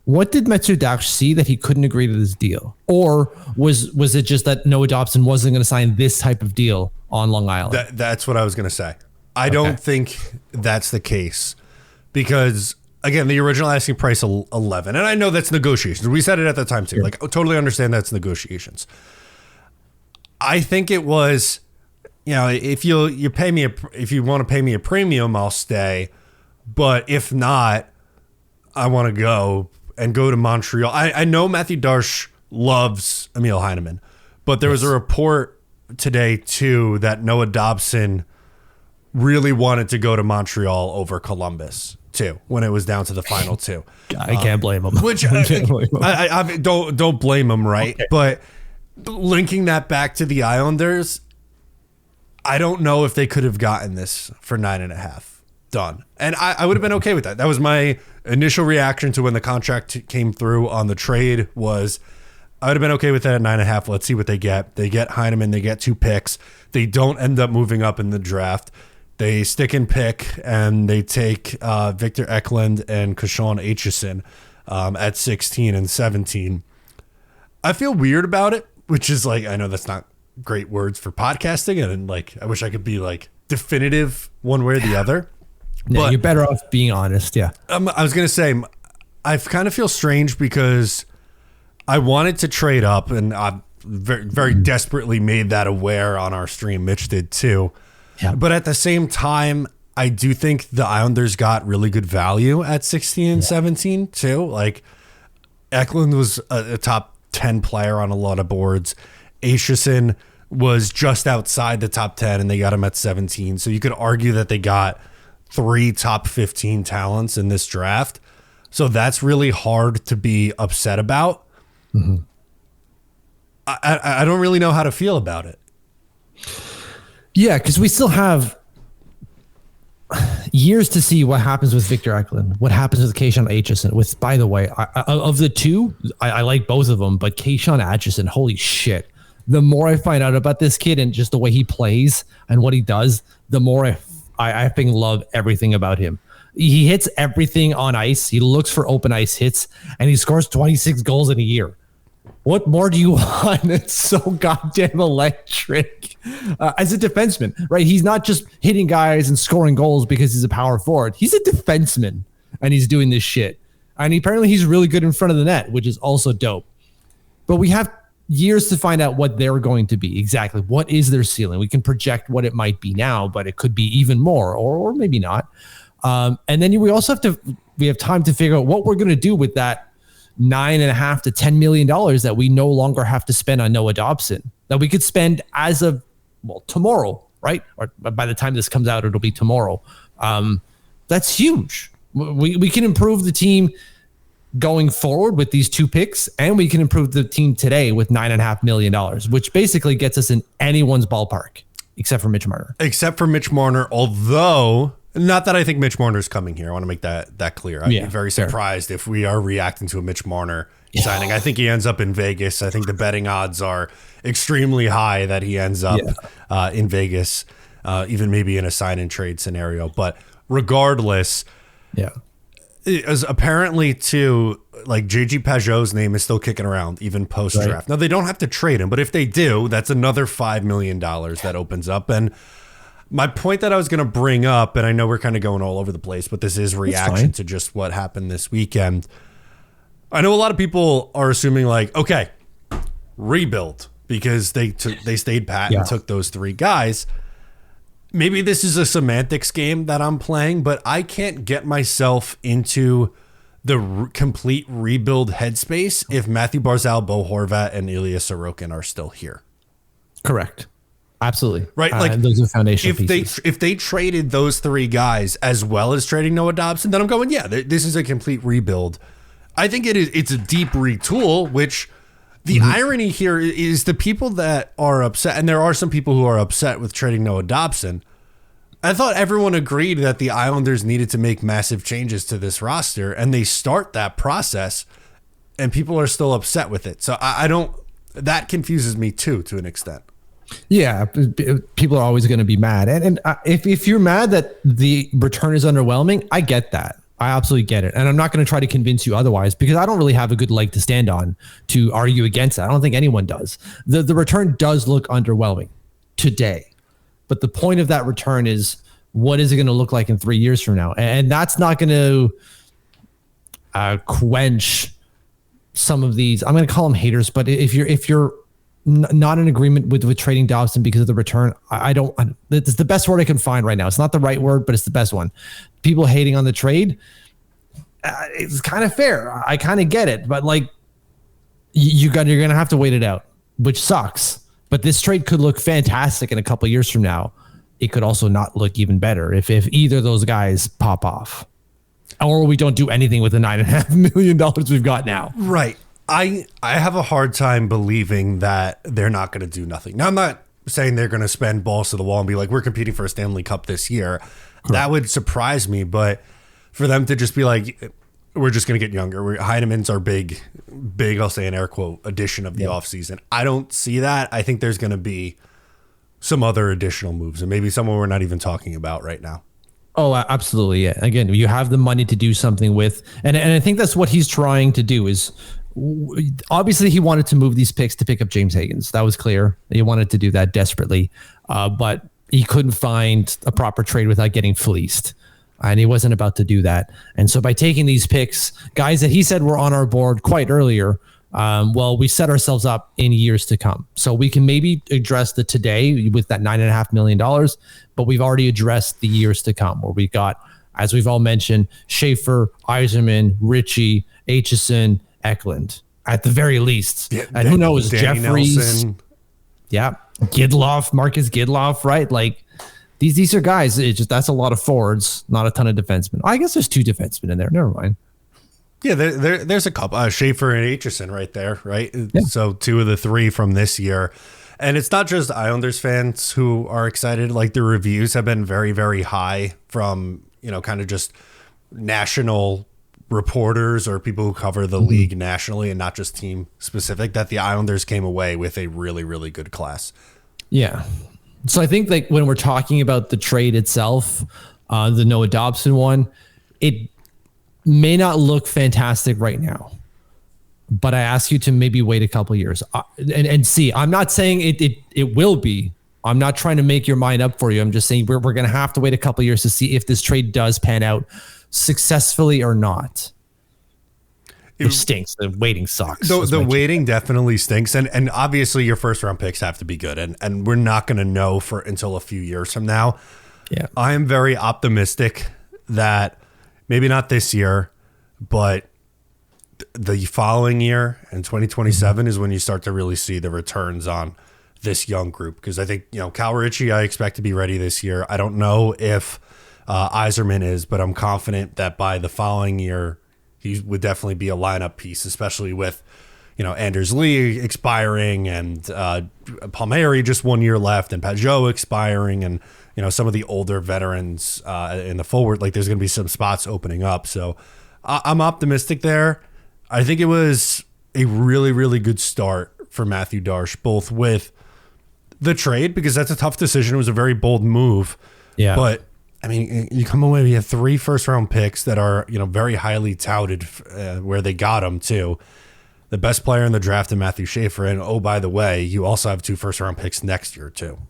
What did Mathieu Darche see that he couldn't agree to this deal? Or was it just that Noah Dobson wasn't going to sign this type of deal on Long Island? That's what I was going to say. I don't think that's the case because, again, the original asking price 11, and I know that's negotiations. We said it at the time too. Like, I totally understand that's negotiations. I think it was, if you pay me if you want to pay me a premium, I'll stay. But if not, I want to go to Montreal. I know Mathieu Darche loves Emil Heineman, but there was a report today too that Noah Dobson really wanted to go to Montreal over Columbus too when it was down to the final two. I can't blame him. Which I don't blame him, right? Okay. But linking that back to the Islanders, I don't know if they could have gotten this for 9.5 done. And I would have been okay with that. That was my initial reaction to when the contract came through on the trade was I would have been okay with that at 9.5. Let's see what they get. They get Heineman. They get 2 picks. They don't end up moving up in the draft. They stick and pick and they take Victor Eklund and Kashawn Aitchison at 16 and 17. I feel weird about it, which is like, I know that's not great words for podcasting. And like, I wish I could be like definitive one way or the other. No, you're better off being honest. Yeah. I was going to say, I kind of feel strange because I wanted to trade up and I very, very desperately made that aware on our stream. Mitch did too. Yeah. But at the same time, I do think the Islanders got really good value at 16 and 17 too. Like Eklund was a top 10 player on a lot of boards. Aitchison was just outside the top 10 and they got him at 17. So you could argue that they got 3 top 15 talents in this draft. So that's really hard to be upset about. Mm-hmm. I don't really know how to feel about it. Yeah, because we still have years to see what happens with Victor Eklund, what happens with Kashawn Aitchison. With, by the way, of the two, I like both of them, but Kashawn Aitchison, holy shit. The more I find out about this kid and just the way he plays and what he does, the more I think love everything about him. He hits everything on ice. He looks for open ice hits, and he scores 26 goals in a year. What more do you want? It's so goddamn electric. As a defenseman, right? He's not just hitting guys and scoring goals because he's a power forward. He's a defenseman, and he's doing this shit. And apparently he's really good in front of the net, which is also dope. But we have years to find out what they're going to be. Exactly. What is their ceiling? We can project what it might be now, but it could be even more or maybe not. And then we also have time to figure out what we're going to do with that $9.5 to $10 million that we no longer have to spend on Noah Dobson, that we could spend as of tomorrow, right? Or by the time this comes out, it'll be tomorrow. That's huge. We can improve the team going forward with these 2 picks, and we can improve the team today with $9.5 million, which basically gets us in anyone's ballpark, except for Mitch Marner. Although, not that I think Mitch Marner is coming here. I want to make that clear. I'd be very surprised if we are reacting to a Mitch Marner signing. I think he ends up in Vegas. I think the betting odds are extremely high that he ends up in Vegas, even maybe in a sign and trade scenario. But regardless, as apparently too, like JG Pajot's name is still kicking around even post draft. Right. Now they don't have to trade him, but if they do, that's another $5 million that opens up. And my point that I was going to bring up, and I know we're kind of going all over the place, but this is reaction to just what happened this weekend. I know a lot of people are assuming like, okay, rebuild because they stayed pat and took those 3 guys. Maybe this is a semantics game that I'm playing, but I can't get myself into the complete rebuild headspace if Matthew Barzal, Bo Horvat, and Ilya Sorokin are still here. Correct. Absolutely. Right. Like those are foundational pieces. If they traded those 3 guys as well as trading Noah Dobson, then I'm going, this is a complete rebuild. I think it's a deep retool, which the irony here is the people that are upset, and there are some people who are upset with trading Noah Dobson. I thought everyone agreed that the Islanders needed to make massive changes to this roster, and they start that process, and people are still upset with it. So that confuses me too, to an extent. Yeah, people are always going to be mad. And if you're mad that the return is underwhelming, I get that. I absolutely get it. And I'm not going to try to convince you otherwise because I don't really have a good leg to stand on to argue against it. I don't think anyone does. The return does look underwhelming today. But the point of that return is, what is it going to look like in 3 years from now? And that's not going to quench some of these. I'm going to call them haters, but if you're not in agreement with trading Dobson because of the return, it's the best word I can find right now. It's not the right word, but it's the best one. People hating on the trade, it's kind of fair. I kind of get it, but like you're going to have to wait it out, which sucks. But this trade could look fantastic in a couple of years from now. It could also not look even better if either of those guys pop off, or we don't do anything with the $9.5 million we've got now. Right. I have a hard time believing that they're not going to do nothing. Now, I'm not saying they're going to spend balls to the wall and be like, we're competing for a Stanley Cup this year. Correct. That would surprise me. But for them to just be like, we're just going to get younger. Heineman's our big, I'll say an air quote, addition of the offseason. I don't see that. I think there's going to be some other additional moves, and maybe someone we're not even talking about right now. Oh, absolutely. Yeah. Again, you have the money to do something with, and I think that's what he's trying to do is, obviously he wanted to move these picks to pick up James Higgins. That was clear. He wanted to do that desperately, but he couldn't find a proper trade without getting fleeced. And he wasn't about to do that. And so by taking these picks, guys that he said were on our board quite earlier, we set ourselves up in years to come. So we can maybe address the today with that $9.5 million, but we've already addressed the years to come where we got, as we've all mentioned, Schaefer, Yzerman, Ritchie, Aitchison, Eklund, at the very least. Yeah, and who knows, Danny Jeffries. Nelson. Yeah. Gidloff, Marcus Gidloff, right? Like these are guys. It's just, that's a lot of forwards, not a ton of defensemen. I guess there's 2 defensemen in there. Never mind. Yeah, there's a couple. Schaefer and Aitchison right there, right? Yeah. So 2 of the 3 from this year. And it's not just Islanders fans who are excited. Like the reviews have been very, very high from, kind of just national reporters or people who cover the league nationally and not just team specific, that the Islanders came away with a really, really good class. Yeah. So I think like when we're talking about the trade itself, the Noah Dobson one, it may not look fantastic right now, but I ask you to maybe wait a couple of years and see. I'm not saying it will be. I'm not trying to make your mind up for you. I'm just saying we're going to have to wait a couple of years to see if this trade does pan out successfully or not. It stinks. The waiting sucks. The waiting definitely stinks. And obviously your first round picks have to be good. And we're not going to know until a few years from now. Yeah. I am very optimistic that maybe not this year, but the following year in 2027 is when you start to really see the returns on this young group. Because I think, Cal Ritchie, I expect to be ready this year. I don't know if Yzerman is, but I'm confident that by the following year, he would definitely be a lineup piece, especially with, Anders Lee expiring and Palmieri just 1 year left and Pajot expiring and, some of the older veterans in the forward, like there's going to be some spots opening up. So I'm optimistic there. I think it was a really, really good start for Mathieu Darche, both with the trade, because that's a tough decision. It was a very bold move. Yeah. But I mean, you come away, you have 3 first round picks that are, very highly touted where they got them too. The best player in the draft in Matthew Schaefer. And oh, by the way, you also have 2 first round picks next year too.